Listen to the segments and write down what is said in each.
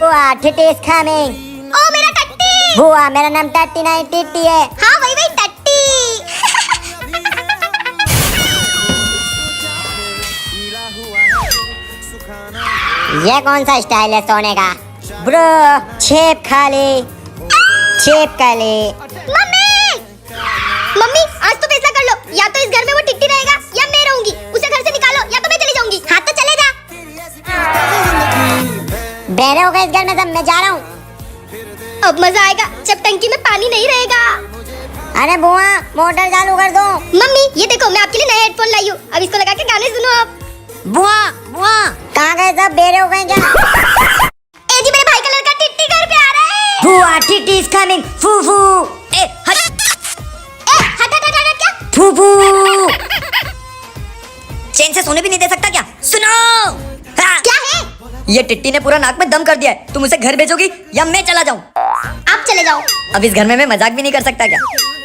बुआ TT is coming. ओ मेरा टट्टी। बुआ मेरा नाम टट्टी नहीं टिट्टी है। हाँ वही वही टट्टी। ये कौन सा स्टाइल है सोने का? ब्रो छेप खाली छेप खाली। मम्मी मम्मी आज तो फैसला कर लो, या तो इस घर में वो टिट्टी रहेगा या मैं रहूंगी। उसे घर से निकालो या तो मैं चली जाऊंगी। हाँ तो चले जा। बहरे हो गए इस घर में सब, मैं जा रहा हूँ। अब मजा आएगा जब टंकी में पानी नहीं रहेगा। अरे बुआ मोटर चालू कर दो। मम्मी ये देखो मैं आपके लिए नए हेडफोन लाई हूँ, अब इसको लगा के गाने सुनो आप। बुआ बुआ कहाँ गए सब, बेरे हो गए क्या? ए जी मेरे भाई का लड़का टिट्टी घर पे आ रहा है। बुआ टिट्टी इज कमिंग। फूफू ए हट क्या? फूफू चैन से सोने भी नहीं दे सकता क्या? सुनो हाँ। क्या है? ये टिट्टी ने पूरा नाक में दम कर दिया है। तुम उसे घर भेजोगी या मैं चला जाऊं? आप चले जाओ। अब इस घर में मैं मजाक भी नहीं कर सकता क्या?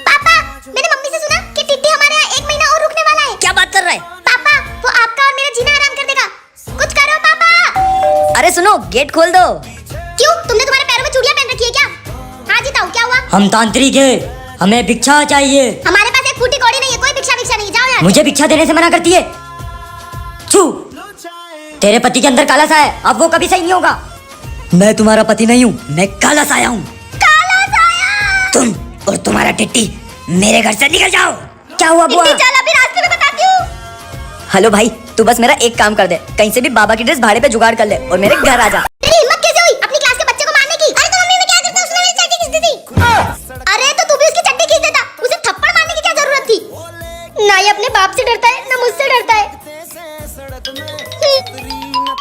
पापा मैंने मम्मी से सुना कि टिट्टी हमारे यहाँ 1 महीना और रुकने वाला है। क्या बात कर रहा है? पापा वो आपका और मेरा जीना आराम कर देगा। कुछ करो पापा। अरे सुनो गेट खोल दो। क्यों तुमने तुम्हारे पैरों में चूड़ियां पहन रखी है क्या? हाँ जीताऊ क्या हुआ? हम तांत्रिक है, हमें भिक्षा चाहिए। हमारे पास एक फूटी कौड़ी नहीं है, कोई भिक्षा नहीं। जाओ यार। मुझे भिक्षा देने से मना करती है। छू तेरे पति के अंदर काला सा है, अब वो कभी सही नहीं होगा। मैं तुम्हारा पति नहीं हूँ, मैं काला साया हूँ। काला साया। तुम और तुम्हारा टिट्टी मेरे घर से निकल जाओ। क्या हुआ बुआ? टिट्टी चल अभी रास्ते में बताती हूँ। हेलो भाई तू बस मेरा एक काम कर दे, कहीं से भी बाबा की ड्रेस भाड़े पे जुगाड़ कर ले और मेरे घर आ जा। तेरी हिम्मत कैसे हुई अपनी क्लास के बच्चे को मारने की? अरे तो मम्मी मैं क्या करता, उसने मेरी चड्डी खींच दी थी। अरे तो तू भी उसकी चड्डी खींच देता, उसे थप्पड़ मारने की क्या जरूरत थी? ना ये अपने बाप से डरता है ना मुझसे डरता है।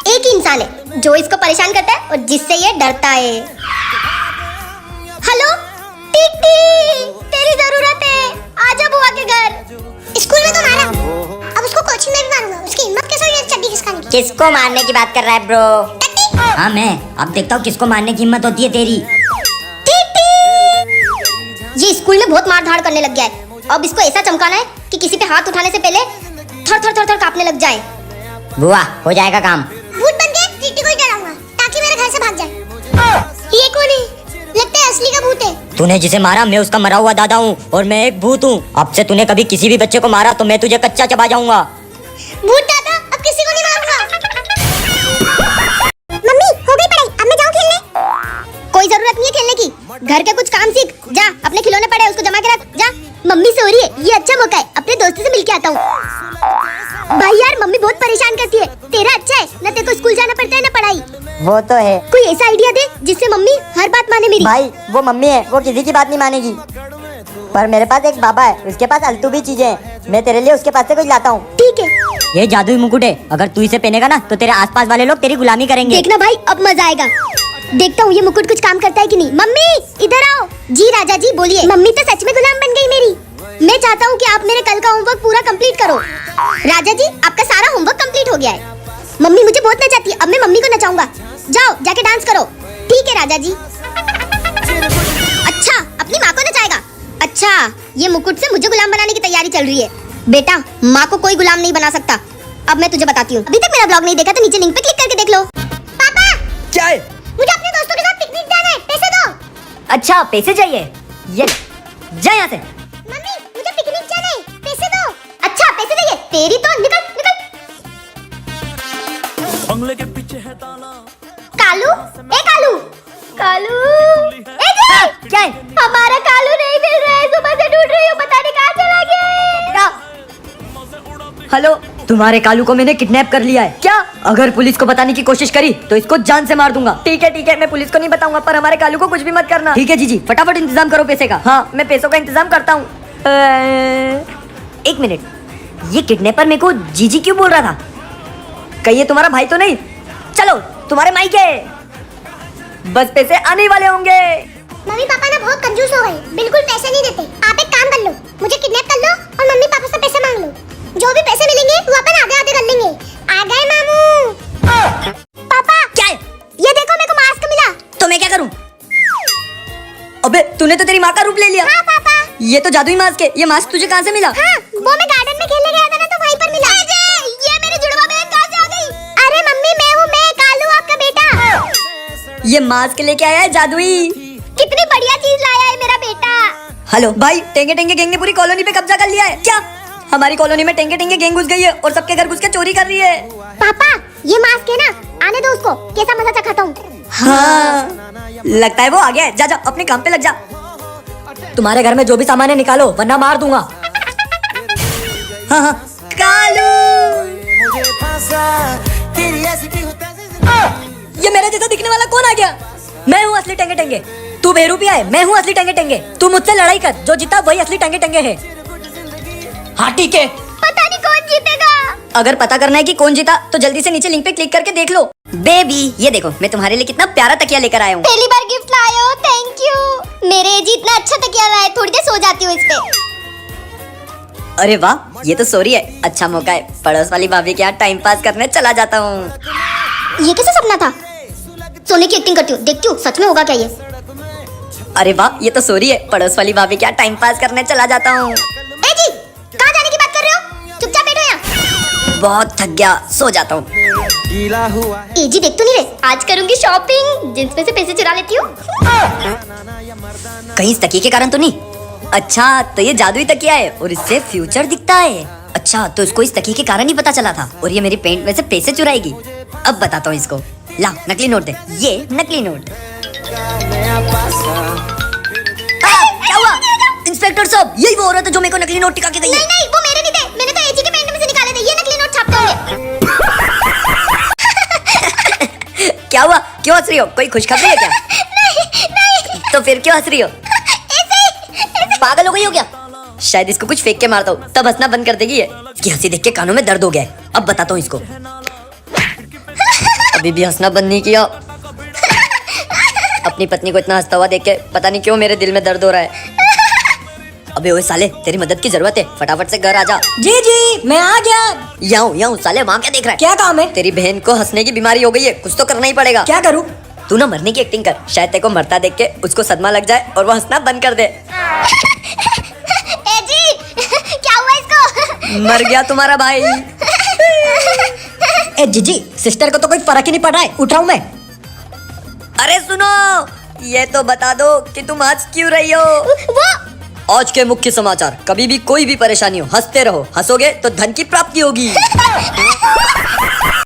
एक ही इंसान है जो इसको परेशान करता है और जिससे ये डरता है। हेलो टिट्टी तेरी जरूरत है, आजा बुआ के घर। स्कूल में तो मारा, अब उसको कोचिंग में भी मारूंगा। उसकी हिम्मत कैसे हुई चड्डी खिसकाने की? किसको मारने की बात कर रहा है ब्रो? टट्टी। हाँ मैं अब देखता हूँ किसको मारने की हिम्मत होती है तेरी। टिट्टी ये स्कूल में बहुत मारधाड़ करने लग गया है। अब इसको ऐसा चमकाना है कि किसी पे हाथ उठाने से पहले थर कांपने लग जाए। बुआ हो जाएगा काम। भूत बन के टिट्टी को ही डराऊंगा ताकि मेरे घर से भाग जाए। ये कौन है? लगता है असली का भूत है। तूने जिसे मारा मैं उसका मरा हुआ दादा हूँ और मैं एक भूत हूँ। अब से तूने कभी किसी भी बच्चे को मारा तो मैं तुझे कच्चा चबा जाऊंगा। भूत दादा अब किसी को नहीं मारूंगा। मम्मी हो गई पढ़ाई, अब मैं जाऊँ खेलने? कोई जरूरत नहीं है खेलने की, घर के कुछ काम सीख। जा अपने खिलौने पड़े उसको जमा के रख। जा मम्मी सो रही है, ये अच्छा मौका है अपने दोस्तों से मिलके आता हूँ। भाई यार मम्मी बहुत परेशान करती है, तेरा अच्छा है ना तेरे को स्कूल जाना पड़ता है ना पढ़ाई। वो तो है कोई ऐसा आइडिया दे जिससे मम्मी हर बात माने मेरी। भाई, वो मम्मी है, वो किसी की बात नहीं मानेगी। पर मेरे पास एक बाबा है, उसके पास अलतू भी चीजें हैं। मैं तेरे लिए उसके पास से कुछ लाता हूँ। ठीक है। ये जादुई मुकुट है, अगर तू इसे पहनेगा ना तो तेरे आसपास वाले लोग तेरी गुलामी करेंगे। देखना भाई अब मजा आएगा। देखता हूँ ये मुकुट कुछ काम करता है कि नहीं। मम्मी इधर आओ। जी राजा जी बोलिए। मम्मी तो सच में गुलाम बन गई मेरी। मैं चाहता हूँ कि आप मेरे कल का होमवर्क पूरा कंप्लीट करो। राजा जी आपका सारा होमवर्क कंप्लीट हो गया है। मम्मी मुझे बहुत नचाती है, अब मैं मम्मी को नचाऊंगा। जाओ जाके डांस करो। ठीक है राजा जी। अच्छा अपनी माँ को नचाएगा? अच्छा ये मुकुट से मुझे गुलाम बनाने की तैयारी चल रही है। बेटा माँ को कोई गुलाम नहीं बना सकता। अब मैं तुझे बताती हूँ। अभी तक मेरा ब्लॉग नहीं देखा तो नीचे लिंक पे क्लिक करके देख लो। पापा क्या है? मुझे अपने दोस्तों के साथ पिकनिक जाना है, पैसे दो। अच्छा पैसे चाहिए, ये जा यहाँ से। मम्मी मुझे पिकनिक जाना है, पैसे दो। अच्छा पैसे चाहिए तेरी तो निकल। बंगले के पीछे है ताला। कालू ए कालू कालू ए जी क्या है? हमारा कालू नहीं मिल रहा है, सुबह से ढूंढ रही हूँ, पता नहीं कहाँ चला गया है। हेलो तुम्हारे कालू को मैंने किडनैप कर लिया है। क्या? अगर पुलिस को बताने की कोशिश करी तो इसको जान से मार दूंगा। ठीक है मैं पुलिस को नहीं बताऊंगा, पर हमारे कालू को कुछ भी मत करना। ठीक है जीजी फटाफट इंतजाम करो पैसे का। हाँ मैं पैसों का इंतजाम करता हूँ। एक मिनट, ये किडनैपर मेरे को जीजी क्यों बोल रहा था? कहीं ये तुम्हारा भाई तो नहीं? चलो तुम्हारे माई के बस पैसे आने वाले होंगे। मम्मी पापा ना बहुत कंजूस हो गए, बिल्कुल पैसे नहीं देते। आप एक काम कर लो, मुझे किडनैप कर लो और मम्मी पापा से पैसे मांग लो। जो भी पैसे मिलेंगे वो अपन आधे आधे कर लेंगे। आ गए मामू। पापा क्या है? ये देखो मेरे को मास्क मिला। तो मैं क्या करूं? अबे तूने तो तेरी माँ का रूप ले लिया। हाँ पापा। ये तो जादुई मास्क है। ये मास्क तुझे कहाँ से मिला? हाँ वो मैं गार्डन में खेलने गया था ना तो वहीं पर मिला। ये मेरी जुड़वा बहन कहाँ से आ गई? अरे मम्मी मैं हूँ, मैं कालू आपका बेटा। ये मास्क लेके आया है जादुई। कितनी बढ़िया चीज लाया है मेरा बेटा। हेलो भाई, टेंगे टेंगे गैंग ने पूरी कॉलोनी पे कब्जा कर लिया है। क्या हमारी कॉलोनी में टेंगे टेंगे गैंग घुस गई है और सबके घर घुस के चोरी कर रही है? पापा ये मास्क है ना, आने दो उसको, कैसा मजा चखाता हूँ। हाँ, लगता है वो आ गया है। जा जा अपने काम पे लग जा। तुम्हारे घर में जो भी सामान है निकालो वरना मार दूंगा। हाँ हाँ, कालू ये मेरे जैसा दिखने वाला कौन आ गया? मैं हूँ असली टेंगे टेंगे। तू बेरूपिया है, मैं हूँ असली टेंगे टेंगे। तू मुझसे लड़ाई कर, जो जीता वही असली टेंगे टेंगे है। हाँ ठीक है। पता नहीं कौन जीतेगा। अगर पता करना है कि कौन जीता तो जल्दी से नीचे लिंक पे क्लिक करके देख लो। बेबी ये देखो, मैं तुम्हारे लिए कितना प्यारा तकिया लेकर आया हूँ। पहली बार गिफ्ट लाए हो, थैंक यू। मेरे जी इतना अच्छा तकिया लाए, थोड़ी देर सो जाती हूँ इस पे। अरे वाह, ये तो सोरी है। अच्छा मौका है, पड़ोस वाली भाभी के यहाँ टाइम पास करने चला जाता हूँ। ये कैसा सपना था? सोने की एक्टिंग करती हूँ, देखती हूँ सच में होगा क्या ये। अरे वाह, ये तो सोरी है। पड़ोस वाली भाभी के यहाँ टाइम पास करने चला जाता हूँ। ए जी, कहाँ जाने की बात कर रहे हो? चुपचाप बैठो यहाँ। बहुत थक गया, सो जाता हूँ। ए जी देख तो नहीं रहे, आज करूंगी शॉपिंग, जिन्स में से पैसे चुरा लेती हूँ। कहीं इस तकिए के कारण तो नहीं? अच्छा तो ये जादुई तकिया है और इससे फ्यूचर दिखता है। अच्छा तो इसको इस तकिए के कारण ही पता चला था और ये मेरी पेंट में से पैसे चुराएगी। अब बताता हूँ इसको। ला नकली नोट दे। ये नकली नोट। क्या हुआ? इंस्पेक्टर साहब, यही वो औरत है जो मेरे को नकली नोट टिका के गई है। नहीं नहीं, वो मेरे नहीं थे, मैंने तो एजी के पेंट में से निकाले थे। ये नकली नोट छापते होंगे। क्या हुआ? क्यों हंस रही हो? कोई खुशखबरी है क्या? नहीं। तो फिर क्यों हंस रही हो? पागल हो गई हो क्या? शायद इसको कुछ फेंक के मारता हूँ तब हंसना बंद कर देगी ये। इसकी हंसी देख के कानों में दर्द हो गया है। अब बताता हूँ इसको। अभी भी हंसना बंद नहीं किया। अपनी पत्नी को इतना हंसता हुआ देख के पता नहीं क्यों मेरे दिल में दर्द हो रहा है। अबे ओए साले, तेरी मदद की जरूरत है, फटाफट से घर आ जा। जी जी मैं आ गया। यहाँ साले, वहाँ क्या देख रहा है? क्या काम है? तेरी बहन को हंसने की बीमारी हो गई है, कुछ तो करना ही पड़ेगा। क्या करूँ? तू ना मरने की एक्टिंग कर, शायद तेरे को मरता देख के उसको सदमा लग जाए और वो हंसना बंद कर दे। ए जी, क्या हुआ इसको? मर गया तुम्हारा भाई। ए जीजी, सिस्टर को तो कोई फर्क ही नहीं पड़ रहा है, उठ रहा हूँ मैं। अरे सुनो, ये तो बता दो कि तुम हंस क्यों रही हो? वो आज के मुख्य समाचार। कभी भी कोई भी परेशानी हो, हंसते रहो। हंसोगे तो धन की प्राप्ति होगी।